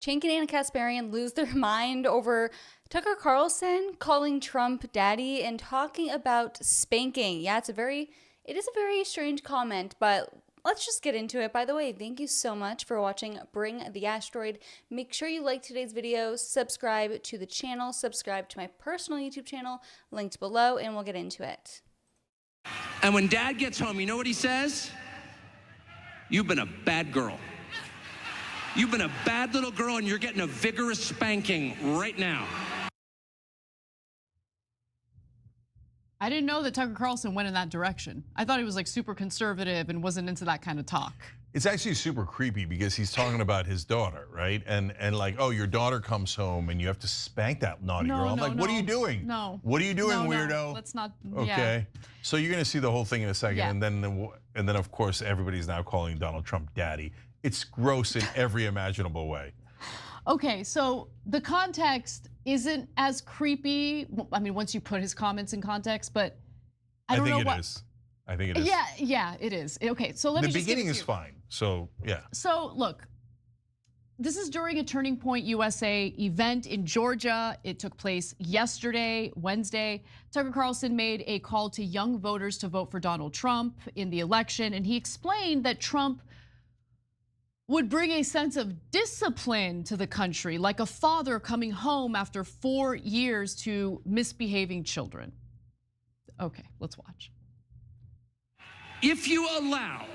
Cenk and Ana Kasparian lose their mind over Tucker Carlson calling Trump daddy and talking about spanking. Yeah, it is a very strange comment, but let's just get into it. By the way, thank you so much for watching Bring the Asteroid. Make sure you like today's video, subscribe to the channel, subscribe to my personal YouTube channel, linked below, and we'll get into it. And when dad gets home, you know what he says? You've been a bad girl. You've been a bad little girl, and you're getting a vigorous spanking right now. I didn't know that Tucker Carlson went in that direction. I thought he was like super conservative and wasn't into that kind of talk. It's actually super creepy because he's talking about his daughter, right? And like, oh, your daughter comes home and you have to spank that naughty girl. I'm like, what are you doing? No. What are you doing, weirdo? No, let's not. Okay. Yeah. So you're gonna see the whole thing in a second, and then of course everybody's now calling Donald Trump daddy. It's gross in every imaginable way. Okay, so the context isn't as creepy. I mean, once you put his comments in context, but I don't know what. I think it is. Yeah, it is. Okay, so let me just. The beginning is fine. So yeah. So look, this is during a Turning Point USA event in Georgia. It took place yesterday, Wednesday. Tucker Carlson made a call to young voters to vote for Donald Trump in the election, and he explained that Trump would bring a sense of discipline to the country, like a father coming home after 4 years to misbehaving children. Okay, let's watch. If you allow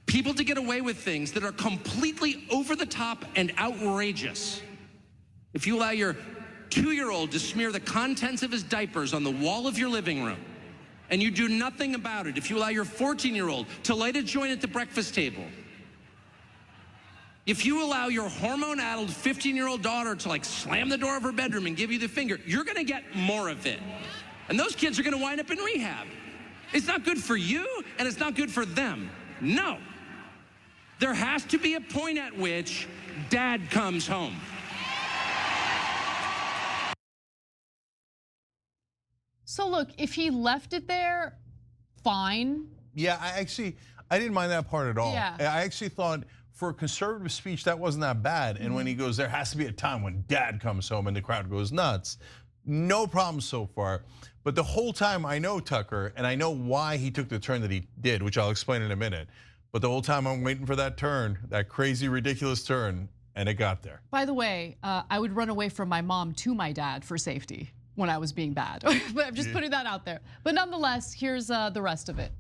people to get away with things that are completely over the top and outrageous, if you allow your 2-year-old to smear the contents of his diapers on the wall of your living room, and you do nothing about it, if you allow your 14-year-old to light a joint at the breakfast table, if you allow your hormone-addled 15-year-old daughter to like slam the door of her bedroom and give you the finger, you're gonna get more of it. And those kids are gonna wind up in rehab. It's not good for you, and it's not good for them. No. There has to be a point at which dad comes home. So look, if he left it there, fine. Yeah, I didn't mind that part at all. Yeah. I actually thought for conservative speech, that wasn't that bad. And when he goes, there has to be a time when dad comes home and the crowd goes nuts. No problem so far. But the whole time I know Tucker, and I know why he took the turn that he did, which I'll explain in a minute. But the whole time I'm waiting for that turn, that crazy, ridiculous turn, and it got there. By the way, I would run away from my mom to my dad for safety when I was being bad. But I'm just putting that out there. But nonetheless, here's the rest of it.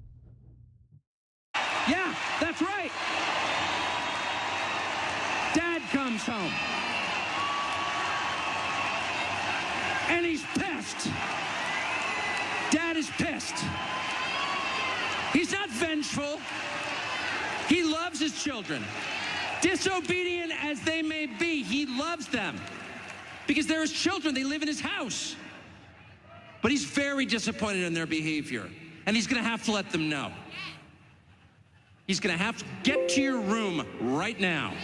Yeah, that's right. Dad comes home. And he's pissed. Dad is pissed. He's not vengeful. He loves his children. Disobedient as they may be, he loves them. Because they're his children, they live in his house. But he's very disappointed in their behavior. And he's gonna have to let them know. He's gonna have to get to your room right now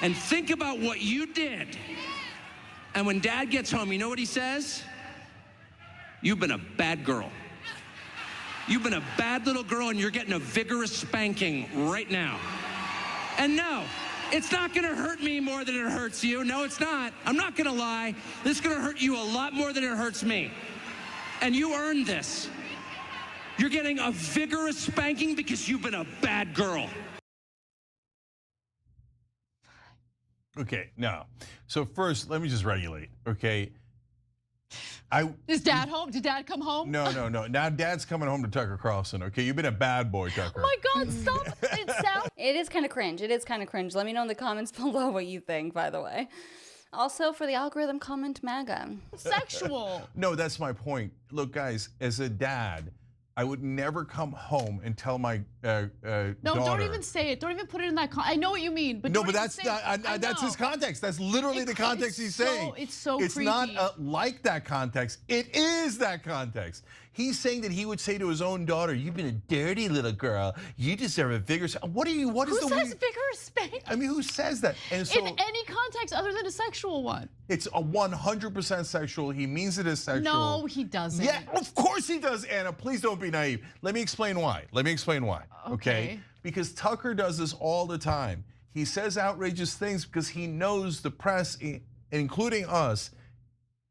and think about what you did. And when dad gets home, you know what he says? You've been a bad girl. You've been a bad little girl, and you're getting a vigorous spanking right now. And no, it's not gonna hurt me more than it hurts you. No, it's not. I'm not gonna lie. This is gonna hurt you a lot more than it hurts me. And you earned this. You're getting a vigorous spanking because you've been a bad girl. Okay, now, so first, let me just regulate, okay? Is dad home? Did dad come home? No. Now dad's coming home to Tucker Carlson, okay? You've been a bad boy, Tucker. Oh my God, stop. It is kind of cringe. It is kind of cringe. Let me know in the comments below what you think, by the way. Also, for the algorithm, comment MAGA. Sexual. No, that's my point. Look, guys, as a dad, I would never come home and tell my daughter. No, don't even say it. Don't even put it in that. I know what you mean, but no, but that's not. That's his context. That's literally the context he's saying. It's so It's creepy. not like that context. It is that context. He's saying that he would say to his own daughter, "You've been a dirty little girl. You deserve a vigorous." What are you? What is Who the? says vigorous spanking? I mean, who says that? And so in any context other than a sexual one. it's a 100% sexual. He means it as sexual. No, he doesn't. Yeah, of course he does, Anna. Please don't be naive. Let me explain why. Okay? Because Tucker does this all the time. he says outrageous things because he knows the press, including us,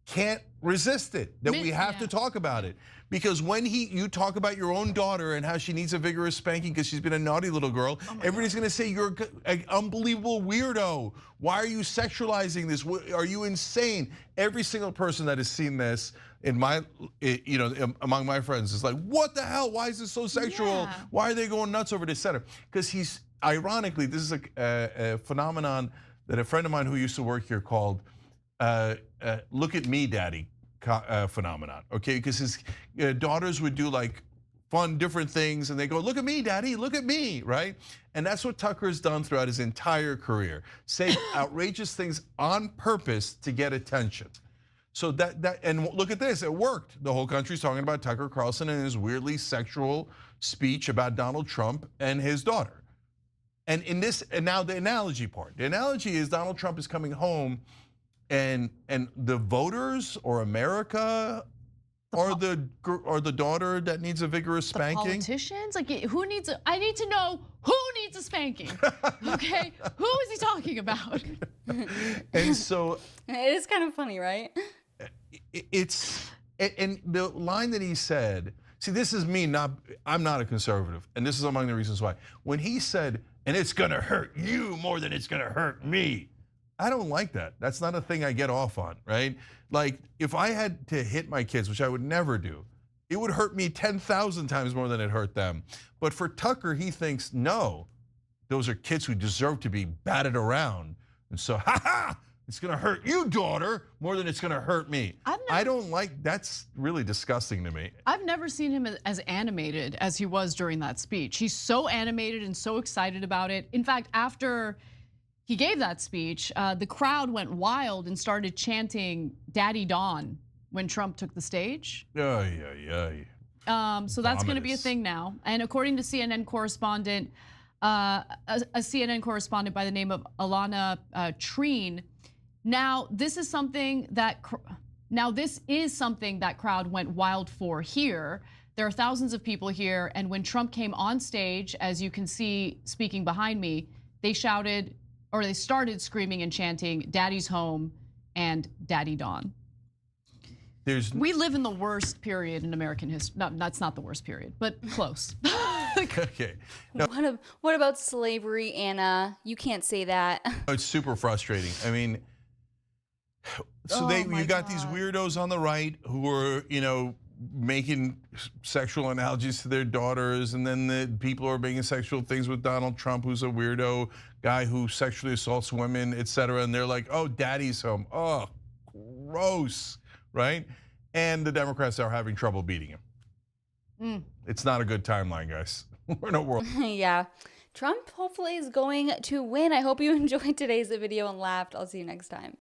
can't resist it, that we have to talk about it. Because when you talk about your own daughter and how she needs a vigorous spanking because she's been a naughty little girl, everybody's gonna say you're an unbelievable weirdo. Why are you sexualizing this? Are you insane? Every single person that has seen this in my, among my friends is like, what the hell? Why is this so sexual? Why are they going nuts over this center? Because he's, ironically, this is a phenomenon that a friend of mine who used to work here called look at me, daddy phenomenon, okay? Because his daughters would do like fun, different things, and they go, look at me, daddy, look at me, right? And that's what Tucker's done throughout his entire career. Say outrageous things on purpose to get attention. So and look at this, it worked. The whole country's talking about Tucker Carlson and his weirdly sexual speech about Donald Trump and his daughter. And now the analogy part. The analogy is Donald Trump is coming home and the voters or America or the daughter that needs a vigorous spanking. The politicians, like who needs? I need to know who needs a spanking. Okay, who is he talking about? And so it is kind of funny, right? And the line that he said. See, this is me. I'm not a conservative, and this is among the reasons why. When he said, "And it's gonna hurt you more than it's gonna hurt me." I don't like that. That's not a thing I get off on, right? Like, if I had to hit my kids, which I would never do, it would hurt me 10,000 times more than it hurt them. But for Tucker, he thinks, no, those are kids who deserve to be batted around. And so, it's gonna hurt you, daughter, more than it's gonna hurt me. I don't like, that's really disgusting to me. I've never seen him as animated as he was during that speech. He's so animated and so excited about it. In fact, after he gave that speech, the crowd went wild and started chanting "Daddy Don" when Trump took the stage. So that's going to be a thing now. And according to CNN correspondent, a CNN correspondent by the name of Alana Treen, this is something that crowd went wild for here. There are thousands of people here, and when Trump came on stage, as you can see speaking behind me, they shouted, or they started screaming and chanting "Daddy's home" and "Daddy Don." We live in the worst period in American history. No, that's not the worst period, but close. Okay. No. What about slavery, Anna? You can't say that. It's super frustrating. I mean, so you got these weirdos on the right who are, making sexual analogies to their daughters, and then the people who are making sexual things with Donald Trump, who's a weirdo guy who sexually assaults women, etc. And they're like, oh, daddy's home. Oh, gross, right? And the Democrats are having trouble beating him. It's not a good timeline, guys. We're in a world. Yeah. Trump hopefully is going to win. I hope you enjoyed today's video and laughed. I'll see you next time.